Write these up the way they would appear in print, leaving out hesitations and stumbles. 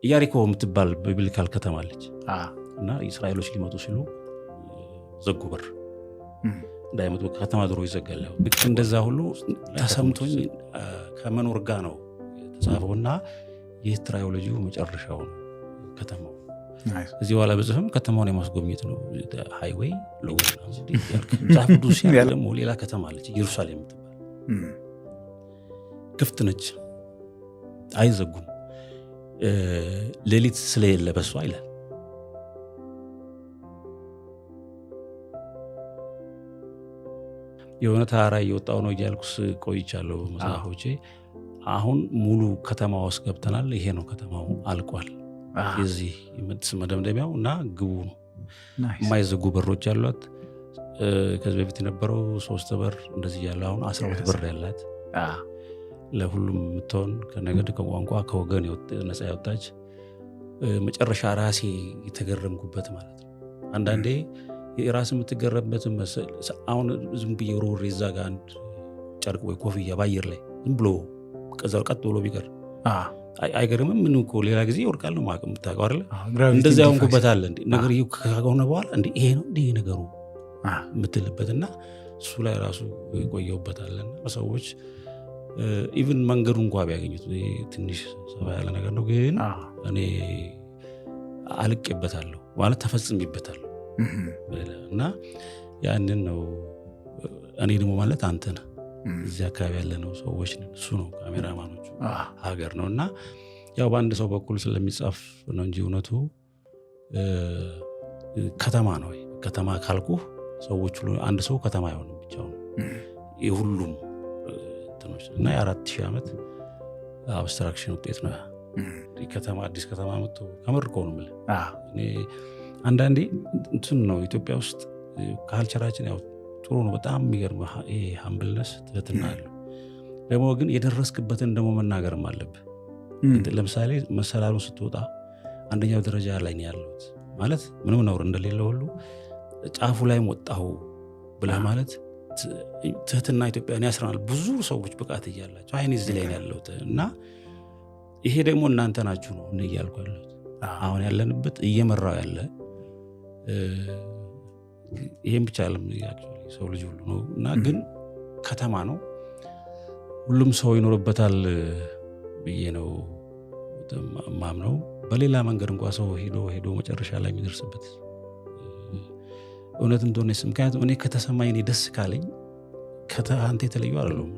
ኢያሪኮ የምትባል ቢብሊካል ከተማ አለች እና እስራኤሎች ሊመጡ ሲሉ ዘጉ በር እንዳይመጡ ከተማ ድሮ ይዘጋል። ልክ እንደዛ ሁሉ ተሰምቶኝ ከመኖር ጋር ነው የተጻፈውና የትራዮሎጂው መጨረሻው ነው ከተማው። እዚህ በኋላ በጽፍም ከተማውን የማስጎብኘት ነው ሃይዌይ ሎጎ ጻፍ ቅዱስ ደግሞ ሌላ ከተማ አለች ኢየሩሳሌም የምትባል ክፍት ነች፣ አይዘጉም ሌሊት ስለሌለ በሷ ይላል። የሆነ ተራራ እየወጣሁ ነው እያልኩስ ቆይቻለሁ መጽሐፎቼ። አሁን ሙሉ ከተማ ውስጥ ገብተናል። ይሄ ነው ከተማው አልቋል። የዚህ መደምደሚያው እና ግቡ ነው። የማይዘጉ በሮች ያሏት ከዚህ በፊት የነበረው 3 በር እንደዚህ ያለው አሁን 12 በር ያላት ለሁሉም የምትሆን ከነገድ ከቋንቋ ከወገን ነፃ ያወጣች መጨረሻ ራሴ የተገረምኩበት ማለት ነው። አንዳንዴ የራስ የምትገረምበት መሰል አሁን ዝም ብዬ ሮሬ እዛ ጋር አንድ ጨርቅ ወይ ኮፍያ ባየር ላይ ዝም ብሎ ቀዛው ቀጥ ብሎ ቢቀር አይገርምም? ምን እኮ ሌላ ጊዜ ይወርቃል ነው ማቀም ታውቀው አይደል? እንደዚህ ያውንኩበት አለ እንዴ ነገር ከሆነ በኋላ እንዴ ይሄ ነው እንዴ ነገሩ የምትልበትና እሱ ላይ ራሱ ቆየውበታልና ሰዎች ኢቭን መንገዱ እንኳን ቢያገኙት ትንሽ ሰባ ያለ ነገር ነው፣ ግን እኔ አልቄበታለሁ ማለት ተፈጽሜበታለሁ እና ያንን ነው። እኔ ደግሞ ማለት አንተ ነህ እዚህ አካባቢ ያለ ነው ሰዎች ነን፣ እሱ ነው ካሜራማኖቹ ሀገር ነው እና ያው በአንድ ሰው በኩል ስለሚጻፍ ነው እንጂ እውነቱ ከተማ ነው። ከተማ ካልኩ ሰዎች ሁሉ አንድ ሰው ከተማ አይሆንም ብቻውን የሁሉም እና የ4000 ዓመት አብስትራክሽን ውጤት ነው። ከተማ አዲስ ከተማ መጥቶ ከመርቆ ነው የምልህ። እኔ አንዳንዴ እንትን ነው ኢትዮጵያ ውስጥ ካልቸራችን ያው ጥሩ ነው በጣም የሚገርም ሃምብልነስ ትህትና አለው። ደግሞ ግን የደረስክበትን ደግሞ መናገርም አለብህ። ለምሳሌ መሰላሉን ስትወጣ አንደኛው ደረጃ ላይ ነው ያለሁት ማለት ምንም ነውር እንደሌለ ሁሉ ጫፉ ላይም ወጣሁ ብለህ ማለት ትህትና ኢትዮጵያን ያስራናል። ብዙ ሰዎች ብቃት እያላቸው አይኔ እዚህ ላይ ያለሁት እና ይሄ ደግሞ እናንተ ናችሁ ነው እኔ እያልኩ ያለሁት። አሁን ያለንበት እየመራው ያለ ይሄን ብቻ አለም ሰው ልጅ ሁሉ ነው እና ግን ከተማ ነው ሁሉም ሰው ይኖርበታል ብዬ ነው ማምነው። በሌላ መንገድ እንኳን ሰው ሄዶ መጨረሻ ላይ የሚደርስበት እውነት እንደሆነ ምክንያቱም እኔ ከተሰማኝ እኔ ደስ ካለኝ አንተ የተለዩ አይደለሁም።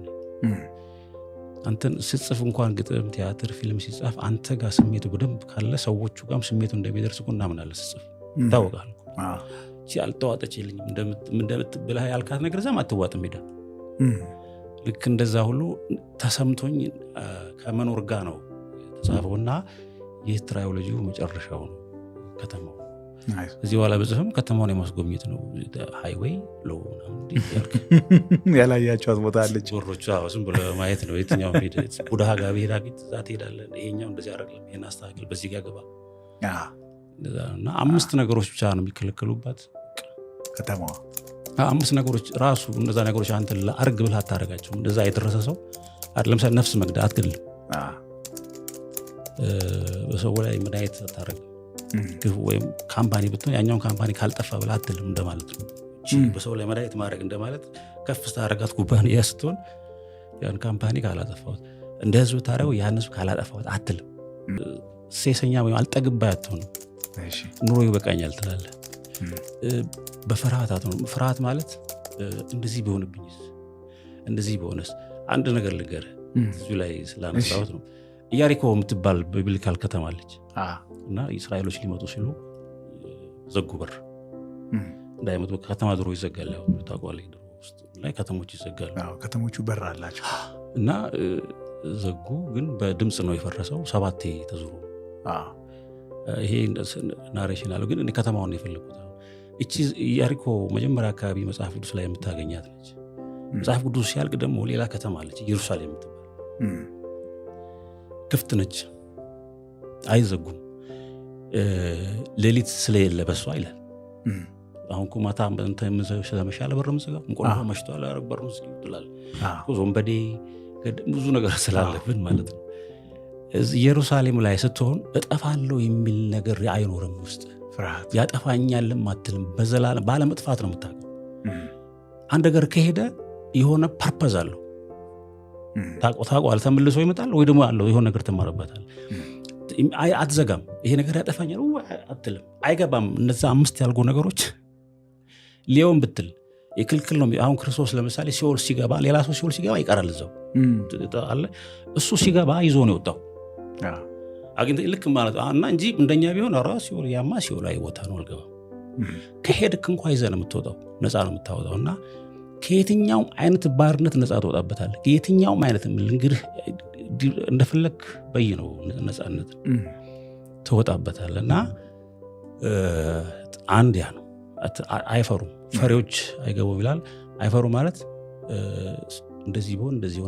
አንተን ስጽፍ እንኳን ግጥም፣ ቲያትር፣ ፊልም ሲጻፍ አንተ ጋር ስሜቱ በደንብ ካለ ሰዎቹ ጋርም ስሜቱ እንደሚደርስ እኮ እናምናለን። ስጽፍ ይታወቃል እቺ አልተዋጠችልኝም እንደምትብልህ ያልካት ነገር እዛም አትዋጥም ሄዳ ልክ እንደዛ ሁሉ ተሰምቶኝ ከመኖር ጋር ነው የተጻፈውና የትራዮሎጂው መጨረሻው ነው ከተማው። እዚህ በኋላ በጽፍም ከተማውን የማስጎብኘት ነው ሃይዌይ ሎጎ ያላያቸዋት ቦታ አለች ወሮቹ ዝም ብሎ ማየት ነው። የትኛው ሄድ ቡድሃ ጋር ብሄዳ እዛ ትሄዳለህ፣ ይሄኛው እንደዚህ አደረግለም፣ ይሄን አስተካክል፣ በዚህ ጋር ገባ እና 5 ነገሮች ብቻ ነው የሚከለከሉባት ከተማዋ። 5 ነገሮች ራሱ እነዛ ነገሮች አንተ ለአርግ ብለህ አታደርጋቸውም። እንደዛ የደረሰ ሰው ለምሳሌ ነፍስ መግደል አትገልም፣ በሰው ላይ መድኃኒት አታደርግም፣ ወይም ካምፓኒ ብትሆን ያኛውን ካምፓኒ ካልጠፋ ብለህ አትልም እንደማለት ነው። በሰው ላይ መድኃኒት ማድረግ እንደማለት ከፍ ስታደርጋት ኩባንያ ስትሆን ያን ካምፓኒ ካላጠፋሁት እንደ ህዝብ ታደርገው ያን ህዝብ ካላጠፋሁት አትልም። ሴሰኛ ወይም አልጠግባ አትሆንም። ኑሮ ይበቃኛል ትላለህ። በፍርሃት አትሆንም። ፍርሃት ማለት እንደዚህ ቢሆንብኝስ እንደዚህ ቢሆንስ። አንድ ነገር ልንገርህ እዚሁ ላይ ስላነሳሁት ነው። ኢያሪኮ የምትባል ቢብሊካል ከተማ አለች እና እስራኤሎች ሊመጡ ሲሉ ዘጉ በር እንዳይመጡ። ከተማ ድሮ ይዘጋል፣ ያው ታውቃለህ፣ ድሮ ውስጥ ላይ ከተሞች ይዘጋሉ። ከተሞቹ በር አላቸው እና ዘጉ። ግን በድምፅ ነው የፈረሰው። 7 ተዙሮ ይሄ ናሬሽን አለው። ግን እኔ ከተማውን ነው የፈለኩት። እቺ ኢያሪኮ መጀመሪያ አካባቢ መጽሐፍ ቅዱስ ላይ የምታገኛት ነች። መጽሐፍ ቅዱስ ሲያልቅ ደግሞ ሌላ ከተማ አለች ኢየሩሳሌም የምትባል ክፍት ነች፣ አይዘጉም ሌሊት ስለሌለ በሷ ይላል። አሁን ኩማታ ስለመሻለ በር ምጽጋው እንቆላፋ መሽቷል በር ምጽጋው ትላለህ። ዞንበዴ ብዙ ነገር ስላለብን ማለት ነው። ኢየሩሳሌም ላይ ስትሆን እጠፋለሁ የሚል ነገር አይኖርም ውስጥ ፍርሃት ያጠፋኛልም አትልም በዘላለም ባለመጥፋት ነው የምታውቀው አንድ ነገር ከሄደ የሆነ ፐርፐዝ አለው ታውቀዋል ተመልሶ ይመጣል ወይ ደግሞ አለው የሆነ ነገር ተማረበታል አትዘጋም ይሄ ነገር ያጠፋኛል አትልም አይገባም እነዛ 5 ያልጎ ነገሮች ሊዮን ብትል የክልክል ነው አሁን ክርስቶስ ለምሳሌ ሲኦል ሲገባ ሌላ ሰው ሲኦል ሲገባ ይቀራል እዛው አለ እሱ ሲገባ ይዞ ነው የወጣው አግኝተ ልክ ማለት እና እንጂ እንደኛ ቢሆን ራስ ሲኦል ያማ ሲኦል አይወጣ ነው አልገባ ከሄድክ እንኳን ይዘህ ነው የምትወጣው ነፃ ነው የምታወጣውና ከየትኛውም አይነት ባርነት ነፃ ትወጣበታለህ ከየትኛውም አይነት እንግዲህ እንደፈለክ በየነው ነፃነት ትወጣበታለህና አንድ ያ ነው አይፈሩም ፈሪዎች አይገቡም ይላል አይፈሩ ማለት እንደዚህ ቢሆን እንደዚህ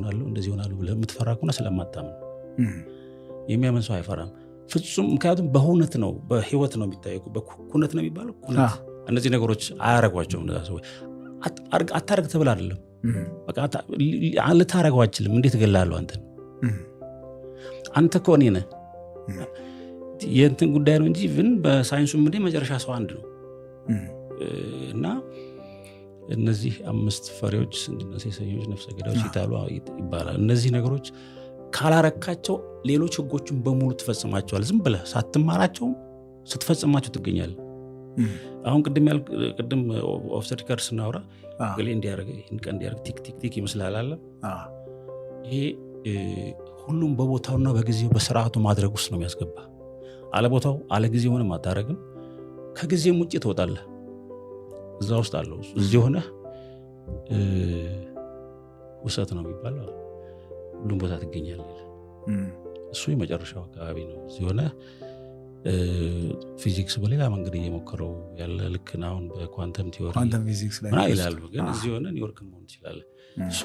ይሆናሉ ብለህ የምትፈራ ከሆነ ስለማታምን የሚያምን ሰው አይፈራም ፍጹም ምክንያቱም በእውነት ነው በህይወት ነው የሚታየው በኩነት ነው የሚባለው ኩነት እነዚህ ነገሮች አያረጓቸውም እንደዛ ሰው አታረግ ተብላ አይደለም በቃ ልታረገው አትችልም እንዴት ገላለሁ አንተ እኮ እኔ ነህ የእንትን ጉዳይ ነው እንጂ ግን በሳይንሱ ምንድን መጨረሻ ሰው አንድ ነው እና እነዚህ 5 ፈሪዎች ሴሰኞች ነፍሰ ገዳዮች ይታሉ ይባላል እነዚህ ነገሮች ካላረካቸው ሌሎች ህጎችን በሙሉ ትፈጽማቸዋል ዝም ብለህ ሳትማራቸው ስትፈጽማቸው ትገኛለህ አሁን ቅድም ኦፍ ዘ ሪከርድ ስናወራ ገሌ እንዲያረግ ይሄን ቀን እንዲያረግ ቲክ ቲክ ቲክ ይመስላል አለ ይሄ ሁሉም በቦታውና በጊዜው በስርዓቱ ማድረግ ውስጥ ነው የሚያስገባ አለ ቦታው አለ ጊዜው ምንም አታረግም ከጊዜም ውጪ ትወጣለህ እዛ ውስጥ አለው እዚህ ሆነ ውሰት ነው የሚባለው ሁሉም ቦታ ትገኛለህ እሱ የመጨረሻው አካባቢ ነው እዚህ ሆነ ፊዚክስ በሌላ መንገድ እየሞከረው ያለ ልክ አሁን በኳንተም ቲዮሪ ኳንተም ፊዚክስ ላይ ይላሉ ግን እዚህ ሆነ ኒውዮርክ መሆን ይችላል እሱ